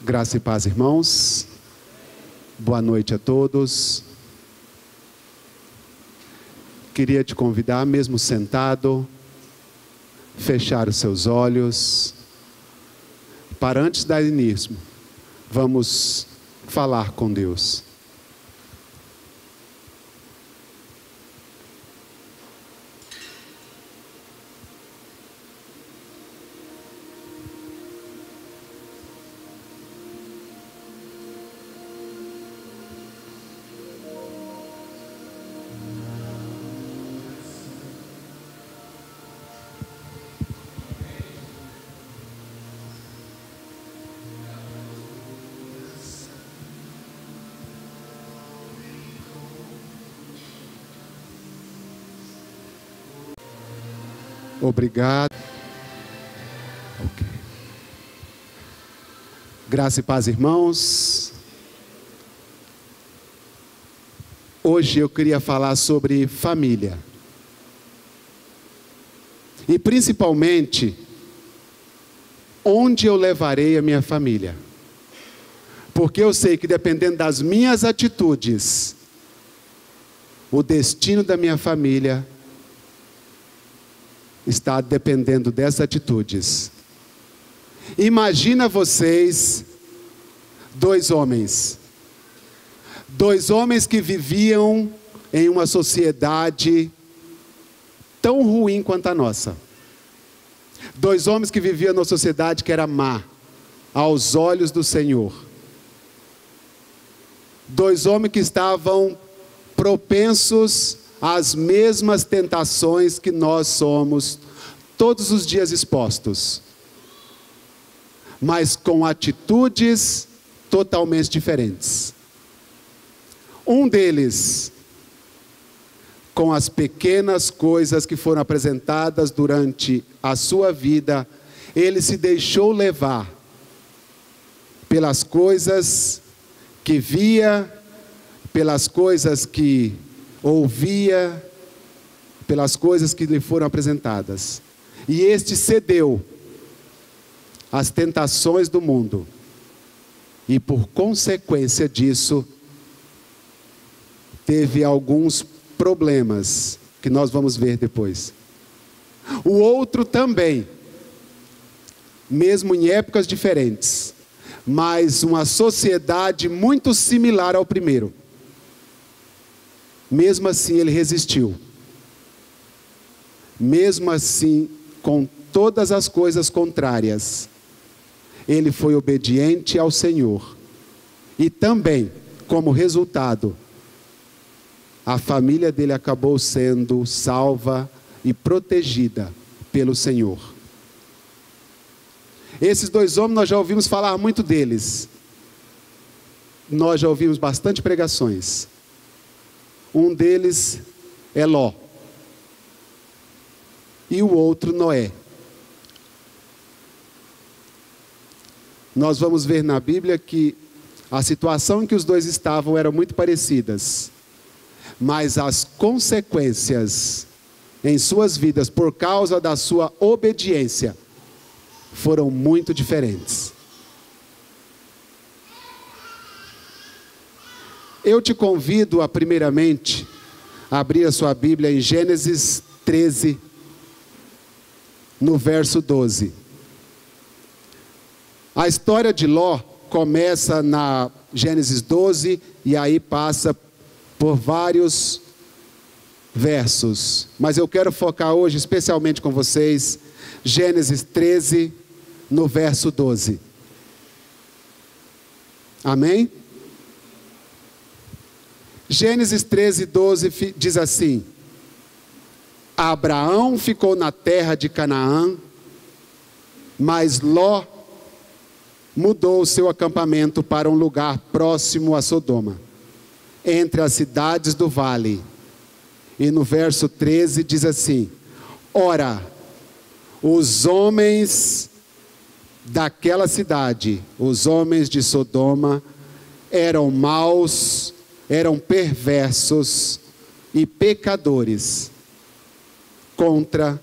Graça e paz, irmãos. Boa noite a todos. Queria te convidar, mesmo sentado, fechar os seus olhos, para antes dar início, vamos falar com Deus. Obrigado. Okay. Graça e paz, irmãos. Hoje eu queria falar sobre família. E principalmente, onde eu levarei a minha família. Porque eu sei que dependendo das minhas atitudes, o destino da minha família está dependendo dessas atitudes. Imagina vocês, dois homens que viviam em uma sociedade tão ruim quanto a nossa. Dois homens que viviam numa sociedade que era má aos olhos do Senhor. Dois homens que estavam propensos às mesmas tentações que nós somos todos os dias expostos, mas com atitudes totalmente diferentes. Um deles, com as pequenas coisas que foram apresentadas durante a sua vida, ele se deixou levar pelas coisas que via, pelas coisas que ouvia, pelas coisas que lhe foram apresentadas. E este cedeu às tentações do mundo. E por consequência disso, teve alguns problemas que nós vamos ver depois. O outro também, mesmo em épocas diferentes, mas uma sociedade muito similar ao primeiro. Mesmo assim ele resistiu. Mesmo assim, com todas as coisas contrárias, ele foi obediente ao Senhor. E também, como resultado, a família dele acabou sendo salva e protegida pelo Senhor. Esses dois homens, nós já ouvimos falar muito deles. Nós já ouvimos bastante pregações. Um deles é Ló. E o outro Noé. Nós vamos ver na Bíblia que a situação em que os dois estavam eram muito parecidas. Mas as consequências em suas vidas, por causa da sua obediência, foram muito diferentes. Eu te convido a, primeiramente, abrir a sua Bíblia em Gênesis 13, no verso 12. A história de Ló começa na Gênesis 12 e aí passa por vários versos. Mas eu quero focar hoje especialmente com vocês, Gênesis 13, no verso 12. Amém? Gênesis 13, 12 diz assim: Abraão ficou na terra de Canaã, mas Ló mudou o seu acampamento para um lugar próximo a Sodoma, entre as cidades do vale. E no verso 13 diz assim: Ora, os homens daquela cidade, os homens de Sodoma, eram maus, eram perversos e pecadores contra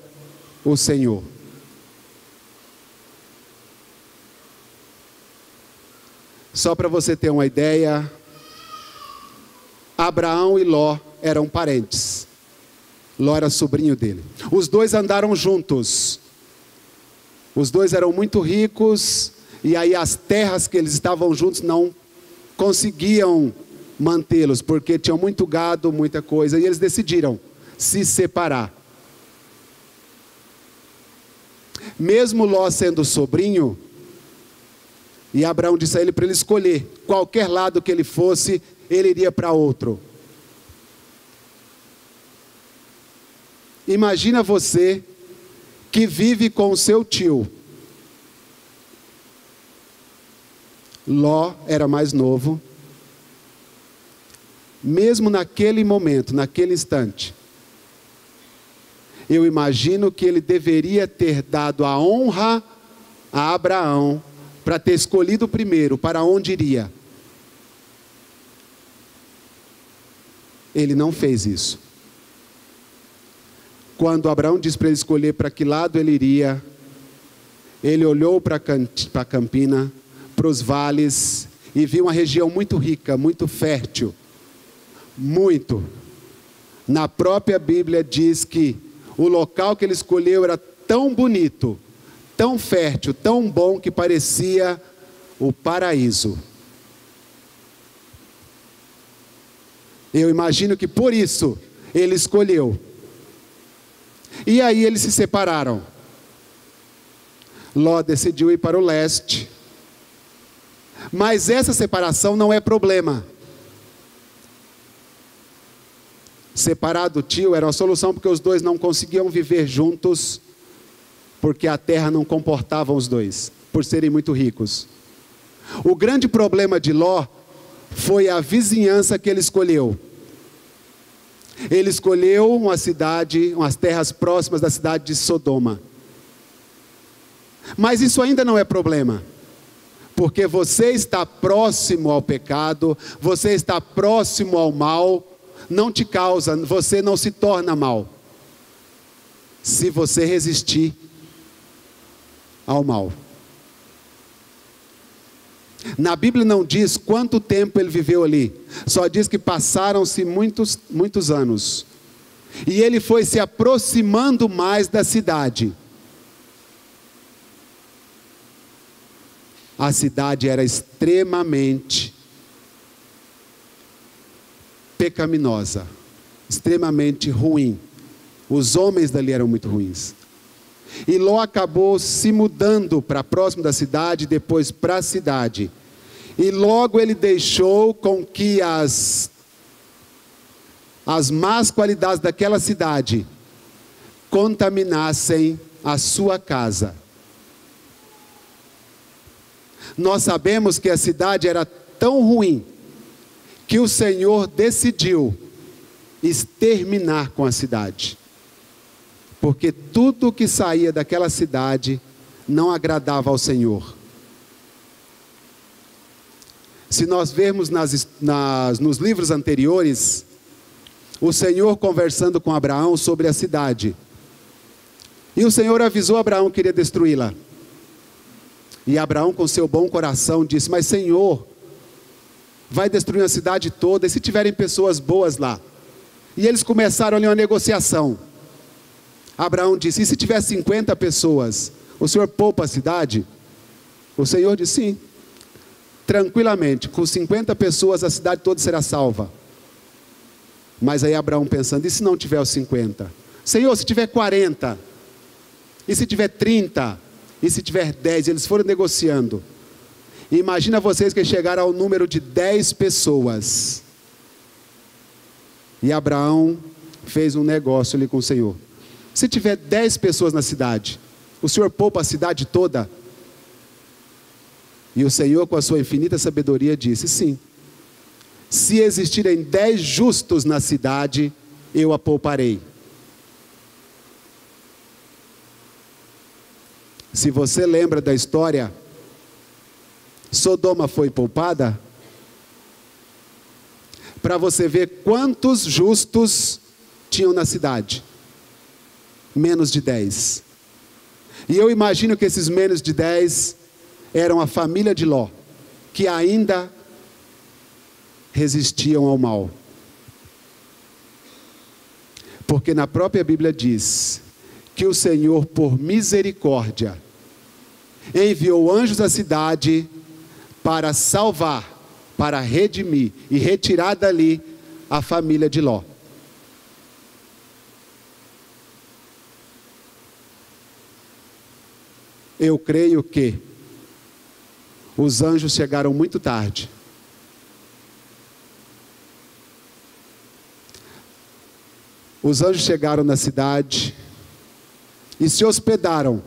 o Senhor. Só para você ter uma ideia, Abraão e Ló eram parentes. Ló era sobrinho dele. Os dois andaram juntos. Os dois eram muito ricos, e aí as terras que eles estavam juntos não conseguiam mantê-los, porque tinham muito gado, muita coisa, e eles decidiram se separar. Mesmo Ló sendo sobrinho, e Abraão disse a ele para ele escolher, qualquer lado que ele fosse, ele iria para outro. Imagina você que vive com o seu tio. Ló era mais novo. Mesmo naquele momento, naquele instante, eu imagino que ele deveria ter dado a honra a Abraão para ter escolhido primeiro para onde iria. Ele não fez isso. Quando Abraão disse para ele escolher para que lado ele iria, ele olhou para a campina, para os vales, e viu uma região muito rica, muito fértil. Muito. Na própria Bíblia diz que o local que ele escolheu era tão bonito, tão fértil, tão bom, que parecia o paraíso. Eu imagino que por isso ele escolheu. E aí eles se separaram. Ló decidiu ir para o leste. Mas essa separação não é problema. Separar do tio era uma solução, porque os dois não conseguiam viver juntos, porque a terra não comportava os dois, por serem muito ricos. O grande problema de Ló foi a vizinhança que ele escolheu. Ele escolheu uma cidade, umas terras próximas da cidade de Sodoma. Mas isso ainda não é problema, porque você está próximo ao pecado, você está próximo ao mal, não te causa, você não se torna mal, se você resistir ao mal. Na Bíblia não diz quanto tempo ele viveu ali, só diz que passaram-se muitos anos, e ele foi se aproximando mais da cidade. A cidade era extremamente pecaminosa, extremamente ruim. Os homens dali eram muito ruins. E Ló acabou se mudando para próximo da cidade, depois para a cidade. E logo ele deixou com que as más qualidades daquela cidade contaminassem a sua casa. Nós sabemos que a cidade era tão ruim que o Senhor decidiu exterminar com a cidade, porque tudo que saía daquela cidade não agradava ao Senhor. Se nós vermos nos livros anteriores, o Senhor conversando com Abraão sobre a cidade, e o Senhor avisou Abraão que iria destruí-la. E Abraão, com seu bom coração, disse: mas Senhor, vai destruir a cidade toda, e se tiverem pessoas boas lá? E eles começaram ali uma negociação. Abraão disse: e se tiver 50 pessoas, o Senhor poupa a cidade? O Senhor disse: sim, tranquilamente, com 50 pessoas a cidade toda será salva. Mas aí Abraão pensando: e se não tiver os 50? Senhor, se tiver 40? E se tiver 30? E se tiver 10? Eles foram negociando. E imagina vocês que chegaram ao número de 10 pessoas. E Abraão fez um negócio ali com o Senhor: se tiver 10 pessoas na cidade, o Senhor poupa a cidade toda? E o Senhor, com a sua infinita sabedoria, disse: sim, se existirem 10 justos na cidade, eu a pouparei. Se você lembra da história, Sodoma foi poupada, para você ver quantos justos tinham na cidade. Menos de 10. E eu imagino que esses menos de 10 eram a família de Ló, que ainda resistiam ao mal. Porque na própria Bíblia diz que o Senhor, por misericórdia, enviou anjos à cidade para salvar, para redimir e retirar dali a família de Ló. Eu creio que os anjos chegaram muito tarde. Os anjos chegaram na cidade e se hospedaram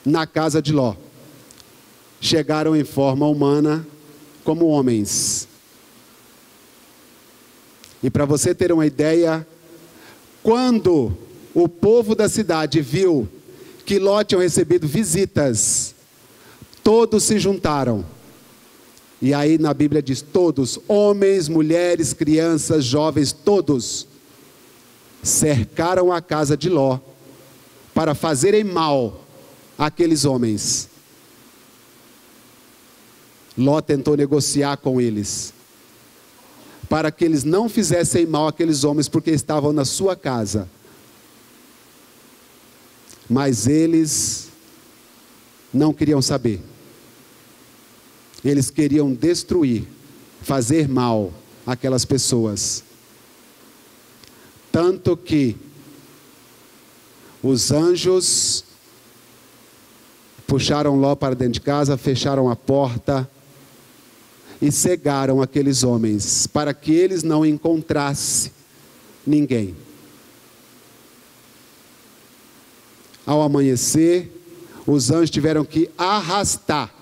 na casa de Ló. Chegaram em forma humana, como homens. E para você ter uma ideia, quando o povo da cidade viu que Ló tinha recebido visitas, todos se juntaram. E aí na Bíblia diz todos, homens, mulheres, crianças, jovens, todos cercaram a casa de Ló para fazerem mal àqueles homens. Ló tentou negociar com eles, para que eles não fizessem mal àqueles homens, porque estavam na sua casa. Mas eles não queriam saber. Eles queriam destruir, fazer mal àquelas pessoas. Tanto que os anjos puxaram Ló para dentro de casa, fecharam a porta e cegaram aqueles homens, para que eles não encontrassem ninguém. Ao amanhecer, os anjos tiveram que arrastar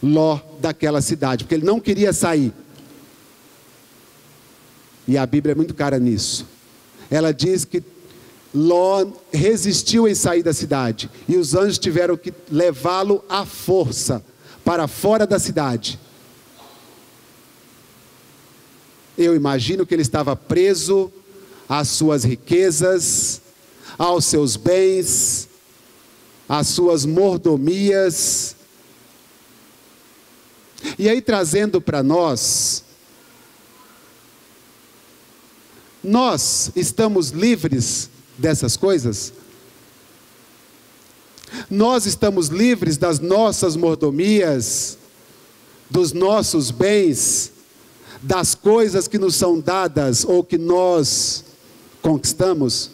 Ló daquela cidade, porque ele não queria sair. E a Bíblia é muito clara nisso. Ela diz que Ló resistiu em sair da cidade, e os anjos tiveram que levá-lo à força para fora da cidade. Eu imagino que ele estava preso às suas riquezas, aos seus bens, às suas mordomias. E aí, trazendo para nós estamos livres dessas coisas? Nós estamos livres das nossas mordomias, dos nossos bens, das coisas que nos são dadas ou que nós conquistamos?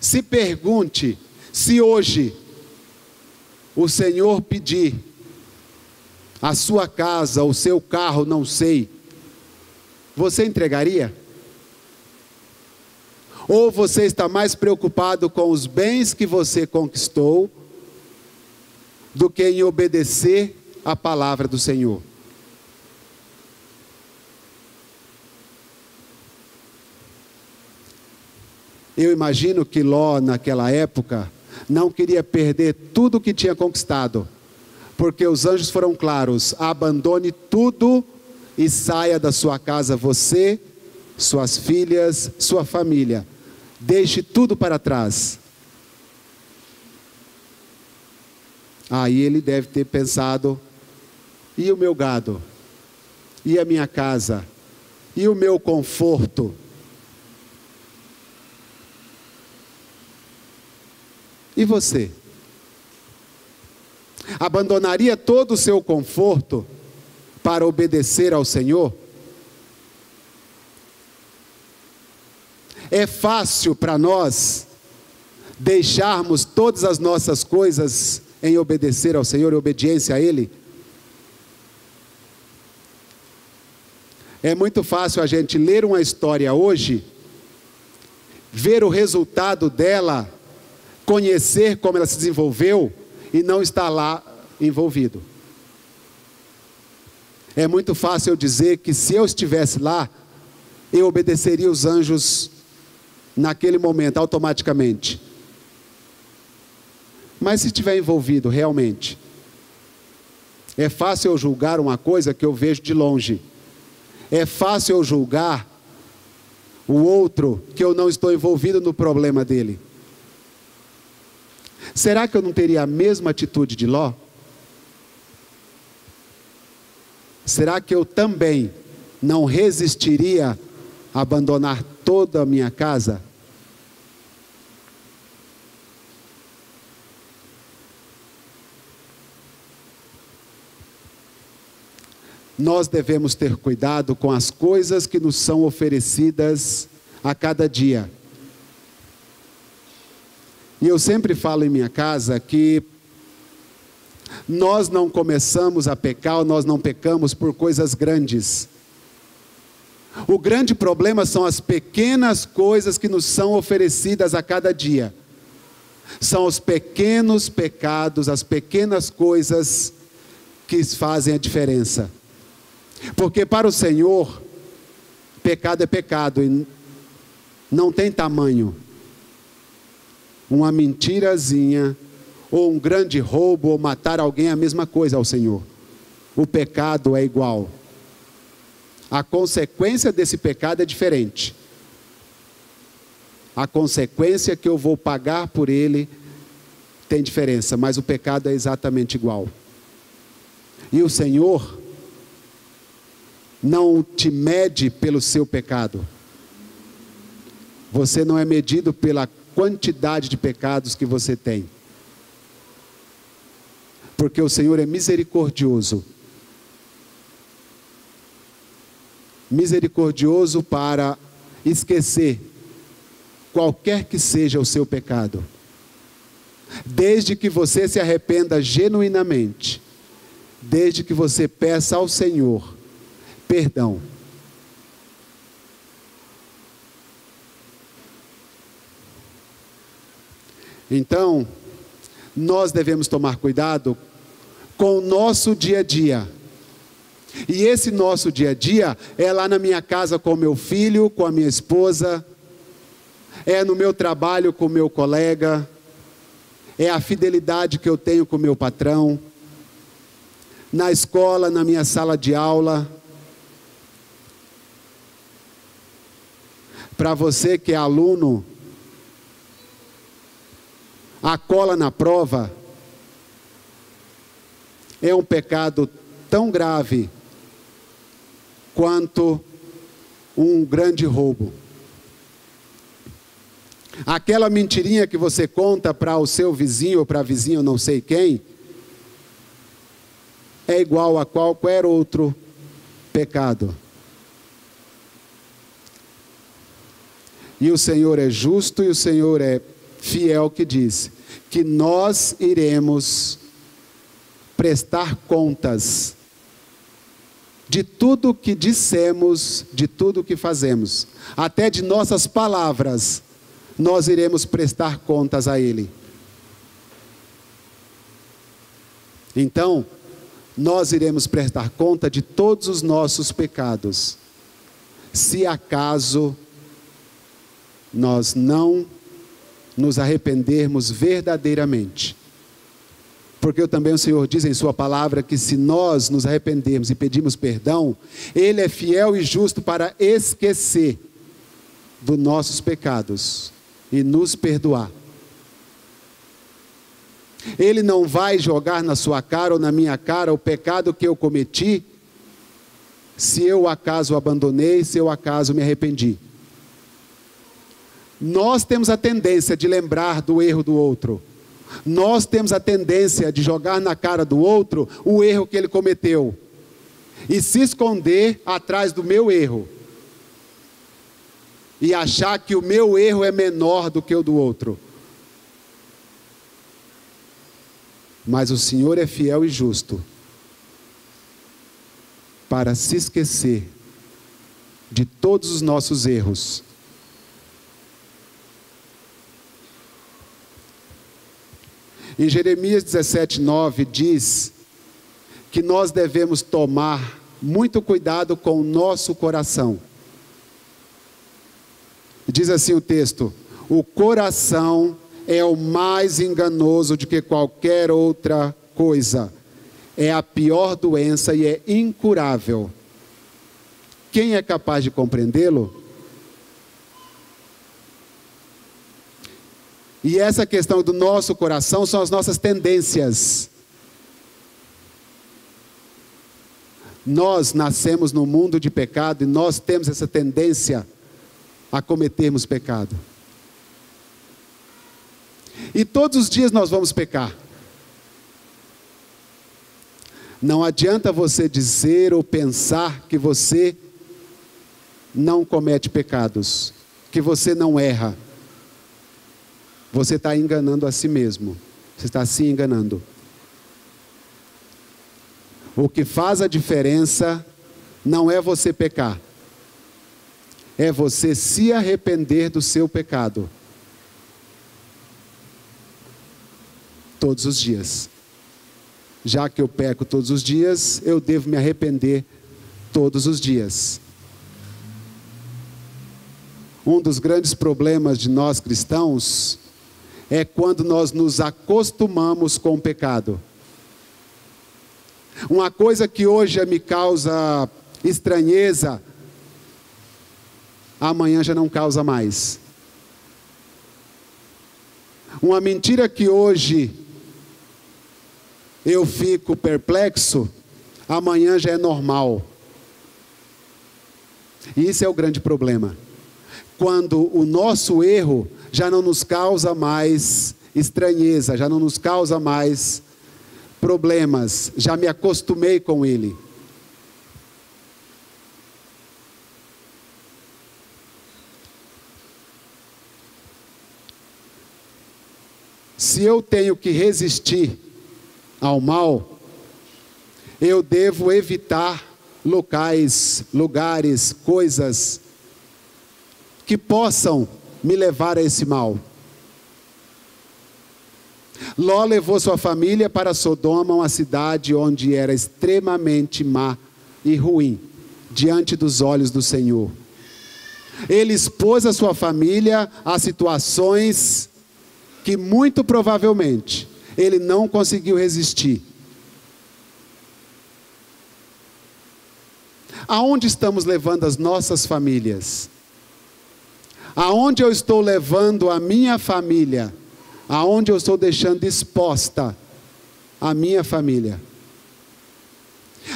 Se pergunte, se hoje o Senhor pedir a sua casa, o seu carro, não sei, você entregaria? Ou você está mais preocupado com os bens que você conquistou do que em obedecer a palavra do Senhor? Eu imagino que Ló, naquela época, não queria perder tudo o que tinha conquistado, porque os anjos foram claros: abandone tudo e saia da sua casa, você, suas filhas, sua família, deixe tudo para trás. Aí ele deve ter pensado: e o meu gado? E a minha casa? E o meu conforto? E você? Abandonaria todo o seu conforto para obedecer ao Senhor? É fácil para nós deixarmos todas as nossas coisas em obedecer ao Senhor, em obediência a Ele? É muito fácil a gente ler uma história hoje, ver o resultado dela, conhecer como ela se desenvolveu e não estar lá envolvido. É muito fácil eu dizer que se eu estivesse lá, eu obedeceria os anjos naquele momento, automaticamente. Mas se estiver envolvido realmente, é fácil eu julgar uma coisa que eu vejo de longe. É fácil eu julgar o outro que eu não estou envolvido no problema dele. Será que eu não teria a mesma atitude de Ló? será que eu também não resistiria a abandonar toda a minha casa? Nós devemos ter cuidado com as coisas que nos são oferecidas a cada dia. E eu sempre falo em minha casa que nós não começamos a pecar, ou nós não pecamos por coisas grandes. O grande problema são as pequenas coisas que nos são oferecidas a cada dia. São os pequenos pecados, as pequenas coisas que fazem a diferença. Porque para o Senhor, pecado é pecado e não tem tamanho. Uma mentirazinha, ou um grande roubo, ou matar alguém é a mesma coisa ao Senhor. O pecado é igual. A consequência desse pecado é diferente. A consequência que eu vou pagar por ele tem diferença, mas o pecado é exatamente igual. E o Senhor não te mede pelo seu pecado. Você não é medido pela quantidade de pecados que você tem. Porque o Senhor é misericordioso. Misericordioso para esquecer qualquer que seja o seu pecado. Desde que você se arrependa genuinamente. Desde que você peça ao Senhor perdão. Então, nós devemos tomar cuidado com o nosso dia a dia. E esse nosso dia a dia é lá na minha casa com o meu filho, com a minha esposa, é no meu trabalho com o meu colega, é a fidelidade que eu tenho com o meu patrão, na escola, na minha sala de aula. Para você que é aluno, a cola na prova é um pecado tão grave quanto um grande roubo. Aquela mentirinha que você conta para o seu vizinho ou para a vizinha, não sei quem, é igual a qualquer outro pecado. E o Senhor é justo e o Senhor é fiel, que diz que nós iremos prestar contas de tudo que dissemos, de tudo que fazemos, até de nossas palavras, nós iremos prestar contas a Ele. Então, nós iremos prestar conta de todos os nossos pecados, se acaso nós não nos arrependermos verdadeiramente. Porque também o Senhor diz em sua palavra que se nós nos arrependermos e pedirmos perdão, Ele é fiel e justo para esquecer dos nossos pecados e nos perdoar. Ele não vai jogar na sua cara ou na minha cara o pecado que eu cometi, se eu acaso abandonei, se eu acaso me arrependi. Nós temos a tendência de lembrar do erro do outro. Nós temos a tendência de jogar na cara do outro o erro que ele cometeu. E se esconder atrás do meu erro. E achar que o meu erro é menor do que o do outro. Mas o Senhor é fiel e justo para se esquecer de todos os nossos erros. Em Jeremias 17:9 diz que nós devemos tomar muito cuidado com o nosso coração. Diz assim o texto: o coração é o mais enganoso do que qualquer outra coisa. É a pior doença e é incurável. Quem é capaz de compreendê-lo? E essa questão do nosso coração são as nossas tendências. Nós nascemos num mundo de pecado e nós temos essa tendência a cometermos pecado. E todos os dias nós vamos pecar. Não adianta você dizer ou pensar que você não comete pecados, que você não erra. Você está enganando a si mesmo. Você está se enganando. O que faz a diferença não é você pecar. É você se arrepender do seu pecado. Todos os dias. Já que eu peco todos os dias, eu devo me arrepender todos os dias. Um dos grandes problemas de nós cristãos é quando nós nos acostumamos com o pecado. Uma coisa que hoje me causa estranheza, amanhã já não causa mais. Uma mentira que hoje eu fico perplexo, amanhã já é normal. E isso é o grande problema. Quando o nosso erro já não nos causa mais estranheza, já não nos causa mais problemas, já me acostumei com ele. Se eu tenho que resistir ao mal, eu devo evitar locais, lugares, coisas que possam me levar a esse mal. Ló levou sua família para Sodoma, uma cidade onde era extremamente má e ruim, diante dos olhos do Senhor. Ele expôs a sua família a situações que muito provavelmente ele não conseguiu resistir. Aonde estamos levando as nossas famílias? Aonde eu estou levando a minha família? Aonde eu estou deixando exposta a minha família?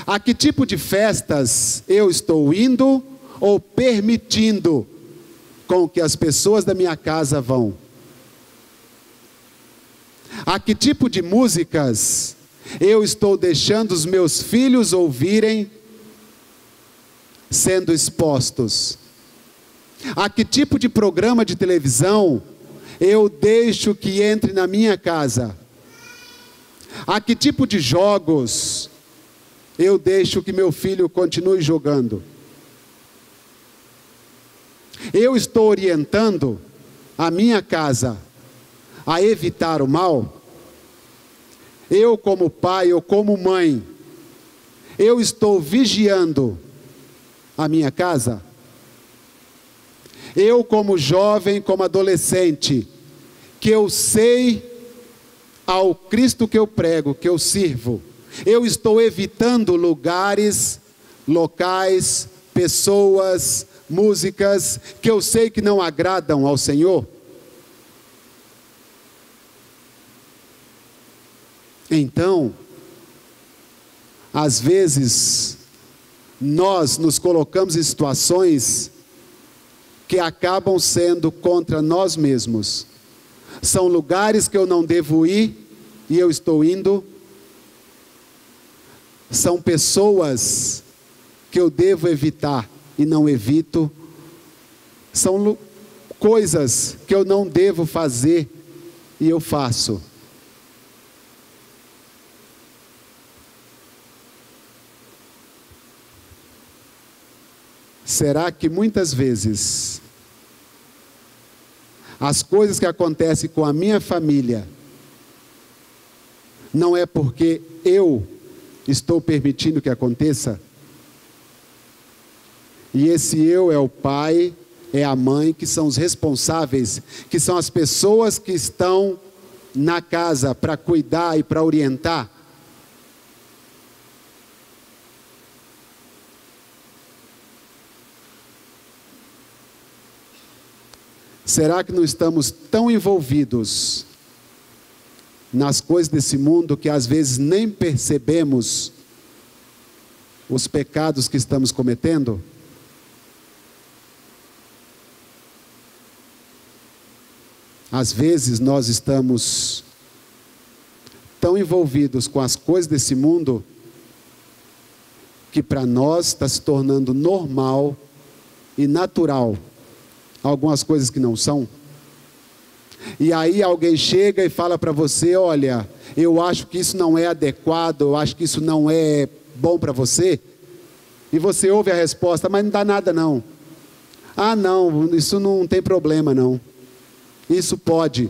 A que tipo de festas eu estou indo ou permitindo com que as pessoas da minha casa vão? A que tipo de músicas eu estou deixando os meus filhos ouvirem, sendo expostos? A que tipo de programa de televisão eu deixo que entre na minha casa? A que tipo de jogos eu deixo que meu filho continue jogando? Eu estou orientando a minha casa a evitar o mal? Eu como pai ou como mãe, eu estou vigiando a minha casa? Eu como jovem, como adolescente, que eu sei ao Cristo que eu prego, que eu sirvo, eu estou evitando lugares, locais, pessoas, músicas, que eu sei que não agradam ao Senhor? Então, às vezes, nós nos colocamos em situações que acabam sendo contra nós mesmos. São lugares que eu não devo ir e eu estou indo. São pessoas que eu devo evitar e não evito. São coisas que eu não devo fazer e eu faço. Será que muitas vezes as coisas que acontecem com a minha família não é porque eu estou permitindo que aconteça? E esse eu é o pai, é a mãe, que são os responsáveis, que são as pessoas que estão na casa para cuidar e para orientar. Será que não estamos tão envolvidos nas coisas desse mundo que às vezes nem percebemos os pecados que estamos cometendo? Às vezes nós estamos tão envolvidos com as coisas desse mundo que para nós está se tornando normal e natural algumas coisas que não são. E aí alguém chega e fala para você: olha, eu acho que isso não é adequado, eu acho que isso não é bom para você. E você ouve a resposta: mas não dá nada não. Ah não, isso não tem problema não. Isso pode.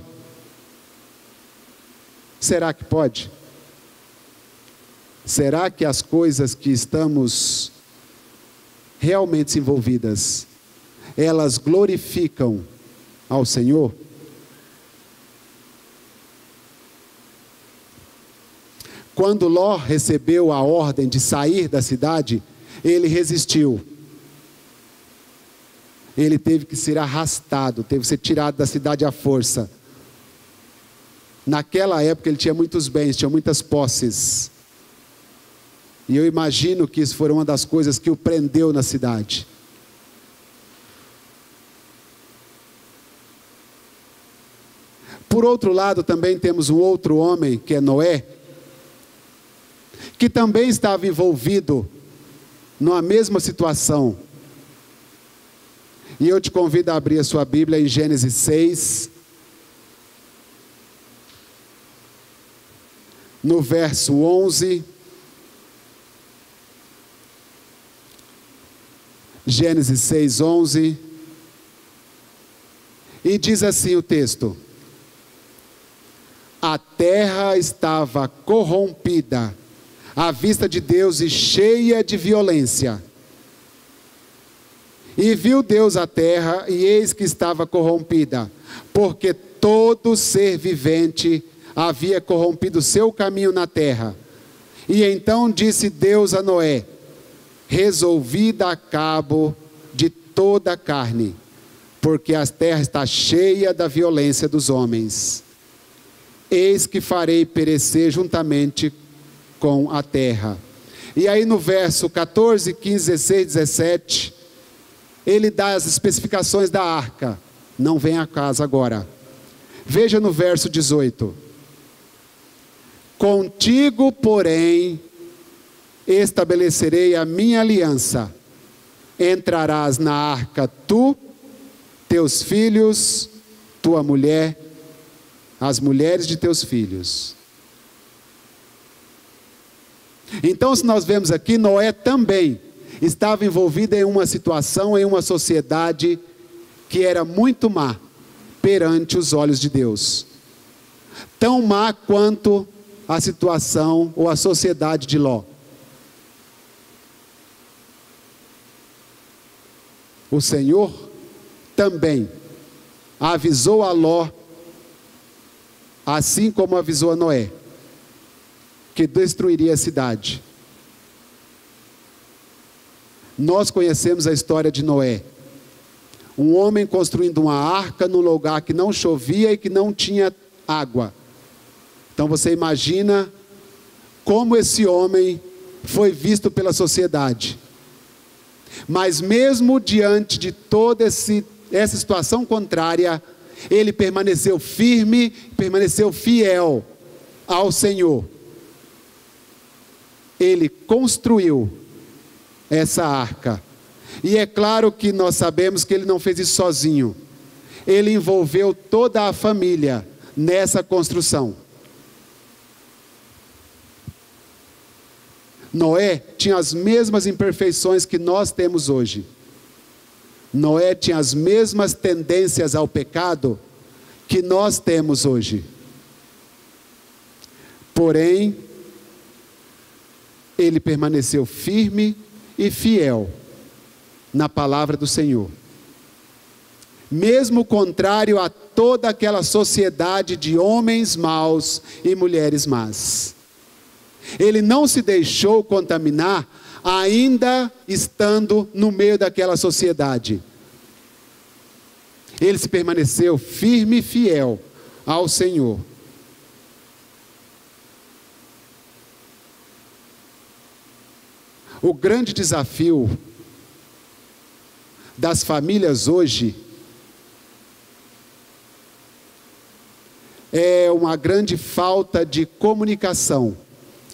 Será que pode? Será que as coisas que estamos realmente envolvidas, elas glorificam ao Senhor? Quando Ló recebeu a ordem de sair da cidade, ele resistiu. Ele teve que ser arrastado, teve que ser tirado da cidade à força. Naquela época ele tinha muitos bens, tinha muitas posses. E eu imagino que isso foi uma das coisas que o prendeu na cidade. Por outro lado, também temos um outro homem, que é Noé, que também estava envolvido numa mesma situação. E eu te convido a abrir a sua Bíblia em Gênesis 6, no verso 11. Gênesis 6, 11. E diz assim o texto: a terra estava corrompida à vista de Deus e cheia de violência. E viu Deus a terra, e eis que estava corrompida, porque todo ser vivente havia corrompido seu caminho na terra. E então disse Deus a Noé: resolvi dar cabo de toda a carne, porque a terra está cheia da violência dos homens. Eis que farei perecer juntamente com a terra. E aí no verso 14, 15, 16, 17... ele dá as especificações da arca. Não vem a casa agora. Veja no verso 18. Contigo, porém, estabelecerei a minha aliança. Entrarás na arca tu, teus filhos, tua mulher, as mulheres de teus filhos. Então, se nós vemos aqui, Noé também estava envolvido em uma situação, em uma sociedade que era muito má perante os olhos de Deus. Tão má quanto a situação ou a sociedade de Ló. O Senhor também avisou a Ló, assim como avisou a Noé, que destruiria a cidade. Nós conhecemos a história de Noé. Um homem construindo uma arca num lugar que não chovia e que não tinha água. Então você imagina como esse homem foi visto pela sociedade. Mas mesmo diante de toda essa situação contrária, ele permaneceu firme, permaneceu fiel ao Senhor. Ele construiu essa arca. E é claro que nós sabemos que ele não fez isso sozinho. Ele envolveu toda a família nessa construção. Noé tinha as mesmas imperfeições que nós temos hoje. Noé tinha as mesmas tendências ao pecado que nós temos hoje. Porém, ele permaneceu firme e fiel na palavra do Senhor. Mesmo contrário a toda aquela sociedade de homens maus e mulheres más. Ele não se deixou contaminar, ainda estando no meio daquela sociedade. Ele se permaneceu firme e fiel ao Senhor. O grande desafio das famílias hoje é uma grande falta de comunicação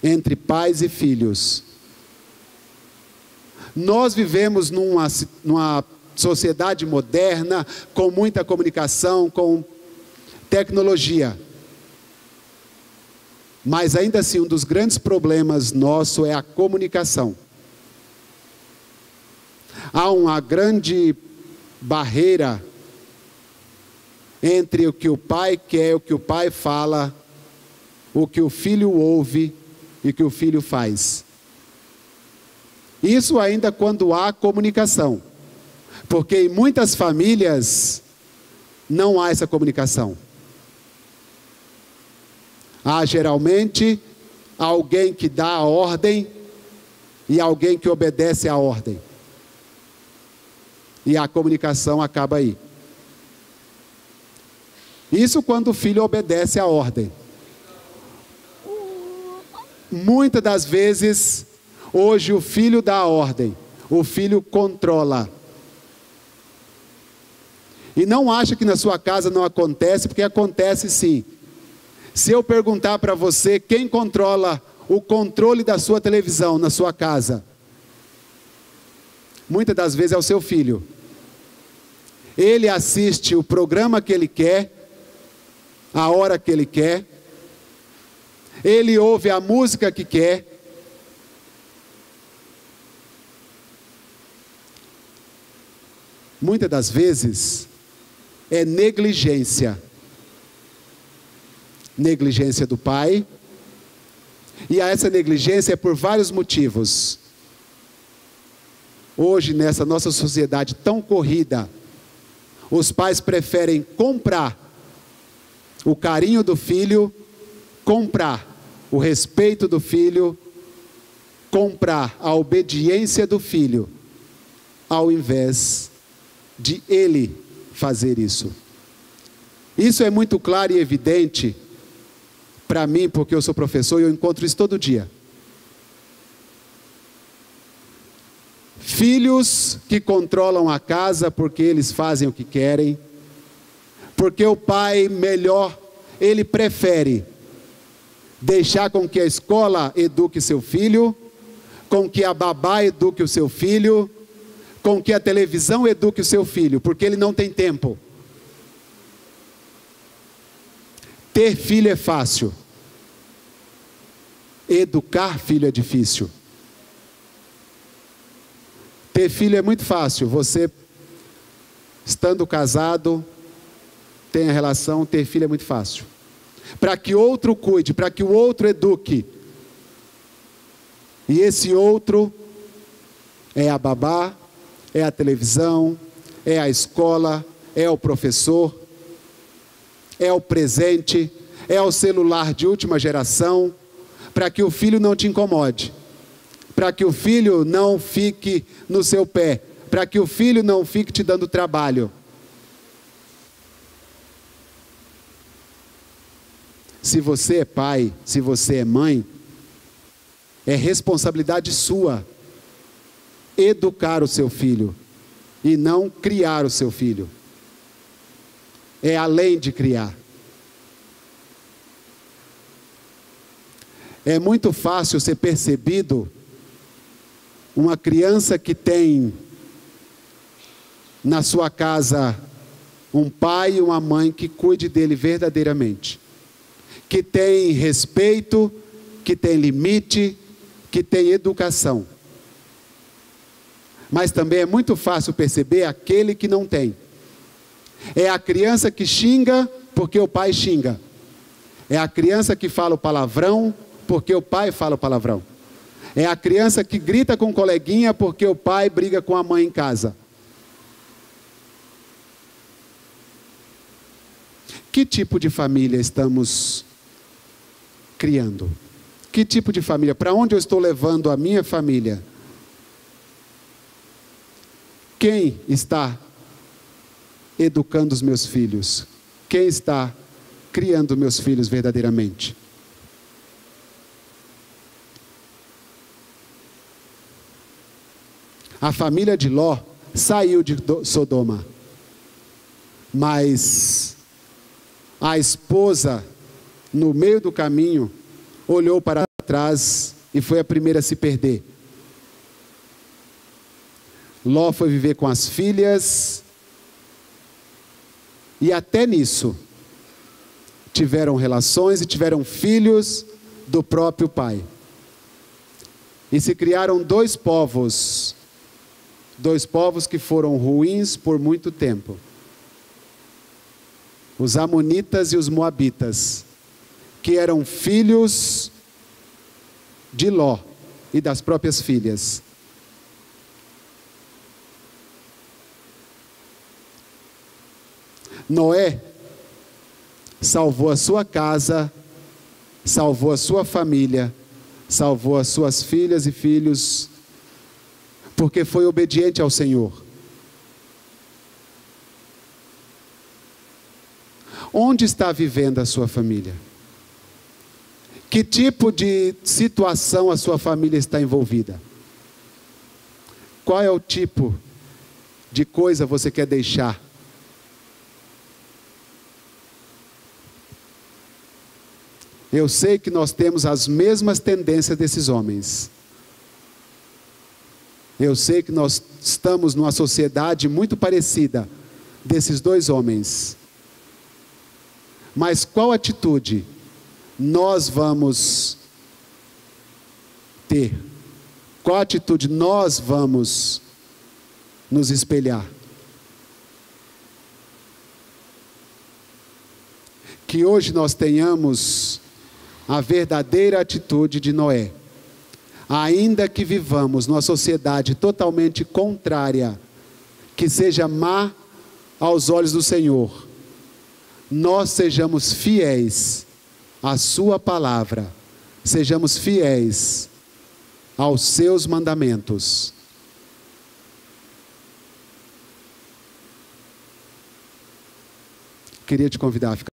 entre pais e filhos. Nós vivemos numa sociedade moderna, com muita comunicação, com tecnologia. Mas ainda assim, um dos grandes problemas nosso é a comunicação. Há uma grande barreira entre o que o pai quer, o que o pai fala, o que o filho ouve e o que o filho faz. Isso ainda quando há comunicação. Porque em muitas famílias não há essa comunicação. Há geralmente alguém que dá a ordem e alguém que obedece à ordem. E a comunicação acaba aí. Isso quando o filho obedece à ordem. Muitas das vezes, hoje o filho dá a ordem, o filho controla. E não acha que na sua casa não acontece, porque acontece sim. Se eu perguntar para você quem controla o controle da sua televisão na sua casa, muitas das vezes é o seu filho. Ele assiste o programa que ele quer, a hora que ele quer, ele ouve a música que quer. Muitas das vezes é negligência. Negligência do pai. E essa negligência é por vários motivos. Hoje, nessa nossa sociedade tão corrida, os pais preferem comprar o carinho do filho, comprar o respeito do filho, comprar a obediência do filho, ao invés de ele fazer isso. Isso é muito claro e evidente para mim, porque eu sou professor e eu encontro isso todo dia. Filhos que controlam a casa porque eles fazem o que querem, porque o pai melhor, ele prefere deixar com que a escola eduque seu filho, com que a babá eduque o seu filho, com que a televisão eduque o seu filho, porque ele não tem tempo. Ter filho é fácil. Educar filho é difícil. Ter filho é muito fácil. Você, estando casado, tem a relação, ter filho é muito fácil. Para que outro cuide, para que o outro eduque. E esse outro é a babá, é a televisão, é a escola, é o professor, é o presente, é o celular de última geração, para que o filho não te incomode, para que o filho não fique no seu pé, para que o filho não fique te dando trabalho. Se você é pai, se você é mãe, é responsabilidade sua educar o seu filho e não criar o seu filho. É além de criar. É muito fácil ser percebido uma criança que tem na sua casa um pai e uma mãe que cuide dele verdadeiramente, que tem respeito, que tem limite, que tem educação. Mas também é muito fácil perceber aquele que não tem. É a criança que xinga porque o pai xinga. É a criança que fala o palavrão porque o pai fala o palavrão. É a criança que grita com o coleguinha porque o pai briga com a mãe em casa. Que tipo de família estamos criando? Que tipo de família? Para onde eu estou levando a minha família? Quem está educando os meus filhos? Quem está criando meus filhos verdadeiramente? A família de Ló saiu de Sodoma, mas a esposa, no meio do caminho, olhou para trás e foi a primeira a se perder. Ló foi viver com as filhas, e até nisso tiveram relações e tiveram filhos do próprio pai. E se criaram dois povos que foram ruins por muito tempo: os amonitas e os moabitas, que eram filhos de Ló e das próprias filhas. Noé salvou a sua casa, salvou a sua família, salvou as suas filhas e filhos, porque foi obediente ao Senhor. Onde está vivendo a sua família? Que tipo de situação a sua família está envolvida? Qual é o tipo de coisa você quer deixar? Eu sei que nós temos as mesmas tendências desses homens. Eu sei que nós estamos numa sociedade muito parecida desses dois homens. Mas qual atitude nós vamos ter? Qual atitude nós vamos nos espelhar? Que hoje nós tenhamos a verdadeira atitude de Noé. Ainda que vivamos numa sociedade totalmente contrária, que seja má aos olhos do Senhor, nós sejamos fiéis à sua palavra, sejamos fiéis aos seus mandamentos. Queria te convidar a ficar